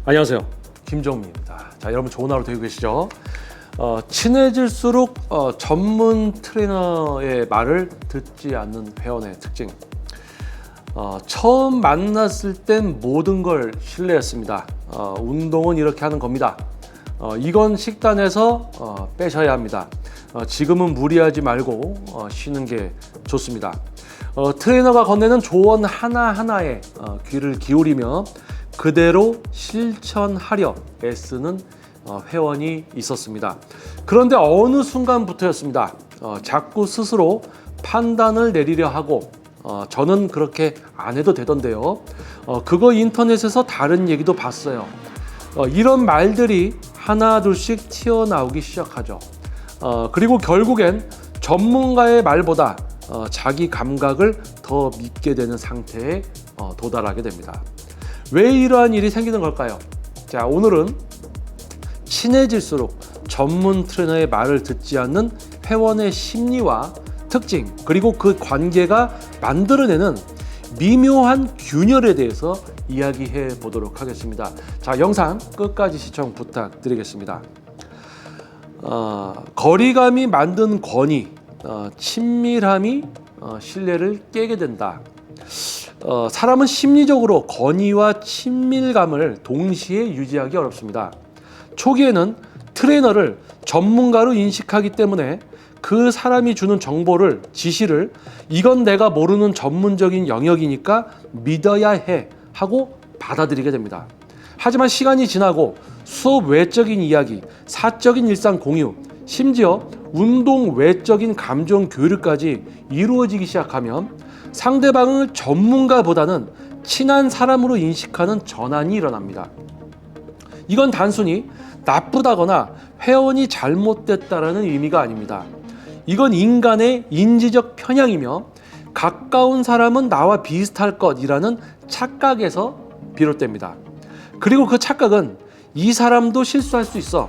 안녕하세요, 김정민입니다. 자, 여러분 좋은 하루 되고 계시죠? 친해질수록 전문 트레이너의 말을 듣지 않는 회원의 특징. 처음 만났을 땐 모든 걸 신뢰했습니다. 운동은 이렇게 하는 겁니다. 이건 식단에서 빼셔야 합니다. 지금은 무리하지 말고 쉬는 게 좋습니다. 트레이너가 건네는 조언 하나하나에 귀를 기울이며 그대로 실천하려 애쓰는 회원이 있었습니다. 그런데 어느 순간부터였습니다. 자꾸 스스로 판단을 내리려 하고 저는 그렇게 안 해도 되던데요. 그거 인터넷에서 다른 얘기도 봤어요. 이런 말들이 하나 둘씩 튀어나오기 시작하죠. 그리고 결국엔 전문가의 말보다 자기 감각을 더 믿게 되는 상태에 도달하게 됩니다. 왜 이러한 일이 생기는 걸까요? 자, 오늘은 친해질수록 전문 트레이너의 말을 듣지 않는 회원의 심리와 특징, 그리고 그 관계가 만들어내는 미묘한 균열에 대해서 이야기해 보도록 하겠습니다. 자, 영상 끝까지 시청 부탁드리겠습니다. 거리감이 만든 권위, 친밀함이 신뢰를 깨게 된다. 사람은 심리적으로 권위와 친밀감을 동시에 유지하기 어렵습니다. 초기에는 트레이너를 전문가로 인식하기 때문에 그 사람이 주는 정보를, 지시를 이건 내가 모르는 전문적인 영역이니까 믿어야 해 하고 받아들이게 됩니다. 하지만 시간이 지나고 수업 외적인 이야기, 사적인 일상 공유, 심지어 운동 외적인 감정 교류까지 이루어지기 시작하면 상대방을 전문가보다는 친한 사람으로 인식하는 전환이 일어납니다. 이건 단순히 나쁘다거나 회원이 잘못됐다라는 의미가 아닙니다. 이건 인간의 인지적 편향이며 가까운 사람은 나와 비슷할 것이라는 착각에서 비롯됩니다. 그리고 그 착각은 이 사람도 실수할 수 있어.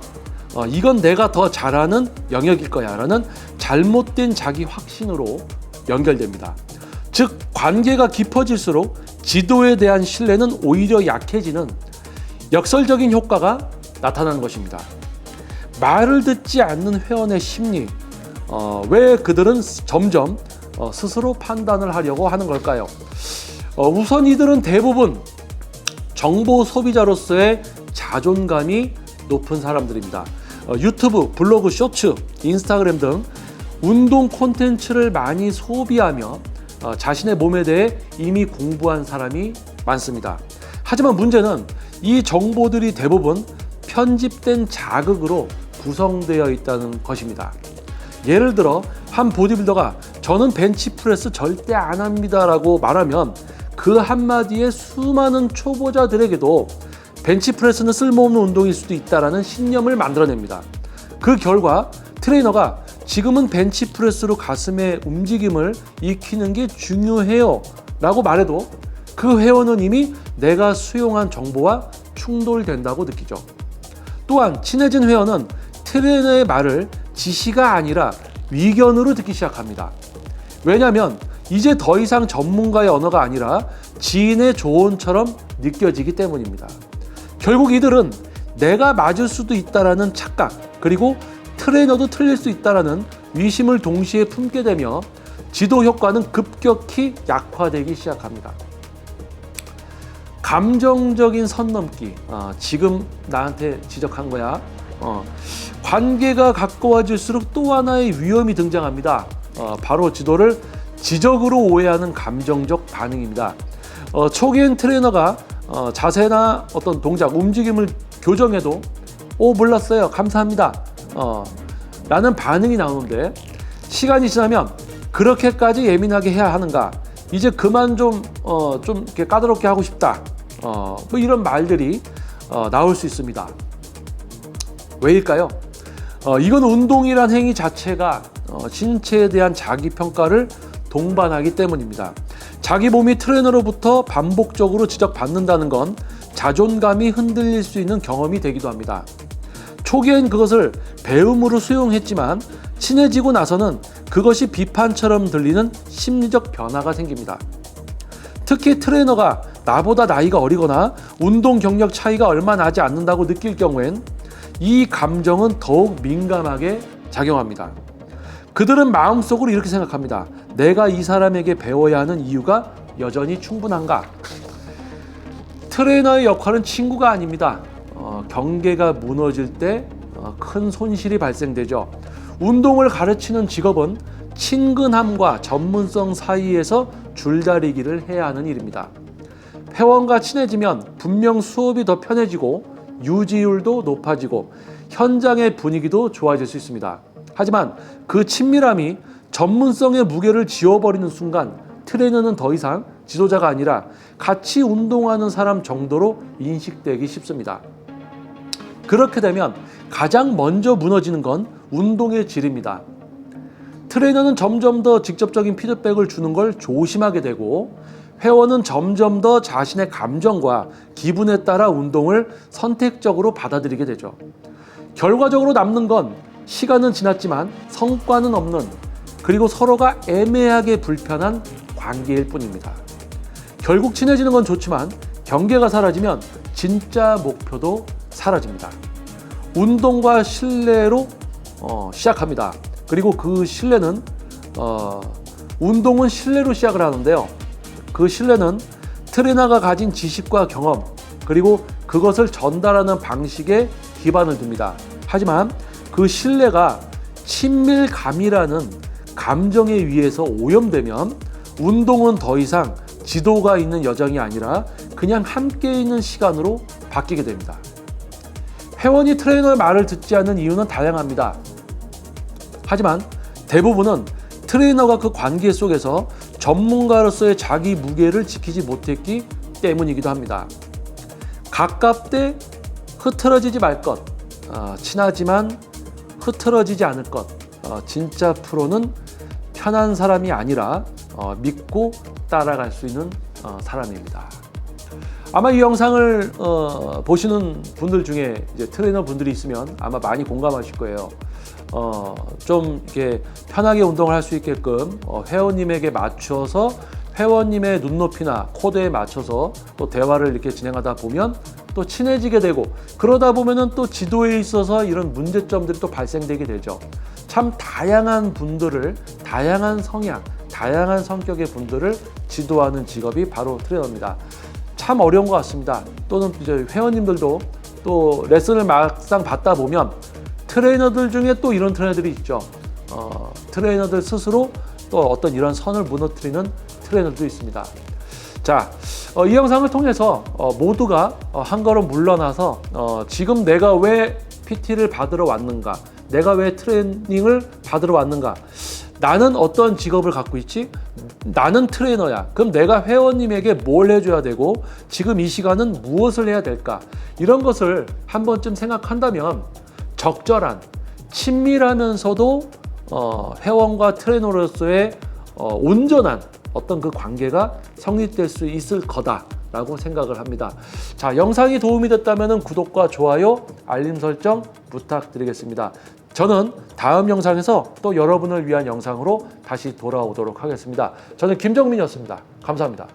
이건 내가 더 잘하는 영역일 거야 라는 잘못된 자기 확신으로 연결됩니다. 즉, 관계가 깊어질수록 지도에 대한 신뢰는 오히려 약해지는 역설적인 효과가 나타나는 것입니다. 말을 듣지 않는 회원의 심리, 왜 그들은 점점 스스로 판단을 하려고 하는 걸까요? 우선 이들은 대부분 정보 소비자로서의 자존감이 높은 사람들입니다. 유튜브, 블로그, 쇼츠, 인스타그램 등 운동 콘텐츠를 많이 소비하며 자신의 몸에 대해 이미 공부한 사람이 많습니다. 하지만 문제는 이 정보들이 대부분 편집된 자극으로 구성되어 있다는 것입니다. 예를 들어 한 보디빌더가 저는 벤치프레스 절대 안 합니다 라고 말하면 그 한마디에 수많은 초보자들에게도 벤치프레스는 쓸모없는 운동일 수도 있다는 신념을 만들어냅니다. 그 결과 트레이너가 지금은 벤치프레스로 가슴의 움직임을 익히는 게 중요해요 라고 말해도 그 회원은 이미 내가 수용한 정보와 충돌된다고 느끼죠. 또한 친해진 회원은 트레이너의 말을 지시가 아니라 위견으로 듣기 시작합니다. 왜냐하면 이제 더 이상 전문가의 언어가 아니라 지인의 조언처럼 느껴지기 때문입니다. 결국 이들은 내가 맞을 수도 있다라는 착각, 그리고 트레이너도 틀릴 수 있다라는 의심을 동시에 품게 되며 지도 효과는 급격히 약화되기 시작합니다. 감정적인 선 넘기, 지금 나한테 지적한 거야. 관계가 가까워질수록 또 하나의 위험이 등장합니다. 바로 지도를 지적으로 오해하는 감정적 반응입니다. 초기엔 트레이너가 자세나 어떤 동작, 움직임을 교정해도 몰랐어요, 감사합니다 라는 반응이 나오는데, 시간이 지나면 그렇게까지 예민하게 해야 하는가, 이제 그만 좀 이렇게 까다롭게 하고 싶다, 뭐 이런 말들이 나올 수 있습니다. 왜일까요? 이건 운동이란 행위 자체가 신체에 대한 자기평가를 동반하기 때문입니다. 자기 몸이 트레이너로부터 반복적으로 지적받는다는 건 자존감이 흔들릴 수 있는 경험이 되기도 합니다. 초기엔 그것을 배움으로 수용했지만 친해지고 나서는 그것이 비판처럼 들리는 심리적 변화가 생깁니다. 특히 트레이너가 나보다 나이가 어리거나 운동 경력 차이가 얼마 나지 않는다고 느낄 경우엔 이 감정은 더욱 민감하게 작용합니다. 그들은 마음속으로 이렇게 생각합니다. 내가 이 사람에게 배워야 하는 이유가 여전히 충분한가? 트레이너의 역할은 친구가 아닙니다. 경계가 무너질 때 큰 손실이 발생되죠. 운동을 가르치는 직업은 친근함과 전문성 사이에서 줄다리기를 해야 하는 일입니다. 회원과 친해지면 분명 수업이 더 편해지고 유지율도 높아지고 현장의 분위기도 좋아질 수 있습니다. 하지만 그 친밀함이 전문성의 무게를 지워버리는 순간 트레이너는 더 이상 지도자가 아니라 같이 운동하는 사람 정도로 인식되기 쉽습니다. 그렇게 되면 가장 먼저 무너지는 건 운동의 질입니다. 트레이너는 점점 더 직접적인 피드백을 주는 걸 조심하게 되고 회원은 점점 더 자신의 감정과 기분에 따라 운동을 선택적으로 받아들이게 되죠. 결과적으로 남는 건 시간은 지났지만 성과는 없는, 그리고 서로가 애매하게 불편한 관계일 뿐입니다. 결국 친해지는 건 좋지만 경계가 사라지면 진짜 목표도 사라집니다. 운동과 신뢰로 시작합니다. 그리고 그 신뢰는 운동은 신뢰로 시작을 하는데요. 그 신뢰는 트레이너가 가진 지식과 경험, 그리고 그것을 전달하는 방식에 기반을 둡니다. 하지만 그 신뢰가 친밀감이라는 감정에 의해서 오염되면 운동은 더 이상 지도가 있는 여정이 아니라 그냥 함께 있는 시간으로 바뀌게 됩니다. 회원이 트레이너의 말을 듣지 않는 이유는 다양합니다. 하지만 대부분은 트레이너가 그 관계 속에서 전문가로서의 자기 무게를 지키지 못했기 때문이기도 합니다. 가깝되 흐트러지지 말 것, 친하지만 흐트러지지 않을 것. 진짜 프로는 편한 사람이 아니라 믿고 따라갈 수 있는 사람입니다. 아마 이 영상을 보시는 분들 중에 이제 트레이너 분들이 있으면 아마 많이 공감하실 거예요. 좀 이렇게 편하게 운동을 할 수 있게끔 회원님에게 맞춰서 회원님의 눈높이나 코드에 맞춰서 또 대화를 이렇게 진행하다 보면 또 친해지게 되고, 그러다 보면은 또 지도에 있어서 이런 문제점들이 또 발생되게 되죠. 참 다양한 분들을, 다양한 성향, 다양한 성격의 분들을 지도하는 직업이 바로 트레이너입니다. 참 어려운 것 같습니다. 또는 이제 회원님들도 또 레슨을 막상 받다 보면 트레이너들 중에 또 이런 트레이너들이 있죠. 트레이너들 스스로 또 어떤 이런 선을 무너뜨리는 트레이너도 있습니다. 자, 이 영상을 통해서 모두가 한 걸음 물러나서 지금 내가 왜 PT를 받으러 왔는가, 내가 왜 트레이닝을 받으러 왔는가, 나는 어떤 직업을 갖고 있지? 나는 트레이너야. 그럼 내가 회원님에게 뭘 해줘야 되고 지금 이 시간은 무엇을 해야 될까? 이런 것을 한 번쯤 생각한다면 적절한, 친밀하면서도 회원과 트레이너로서의 온전한 어떤 그 관계가 성립될 수 있을 거다라고 생각을 합니다. 자, 영상이 도움이 됐다면 구독과 좋아요, 알림 설정 부탁드리겠습니다. 저는 다음 영상에서 또 여러분을 위한 영상으로 다시 돌아오도록 하겠습니다. 저는 김정민이었습니다. 감사합니다.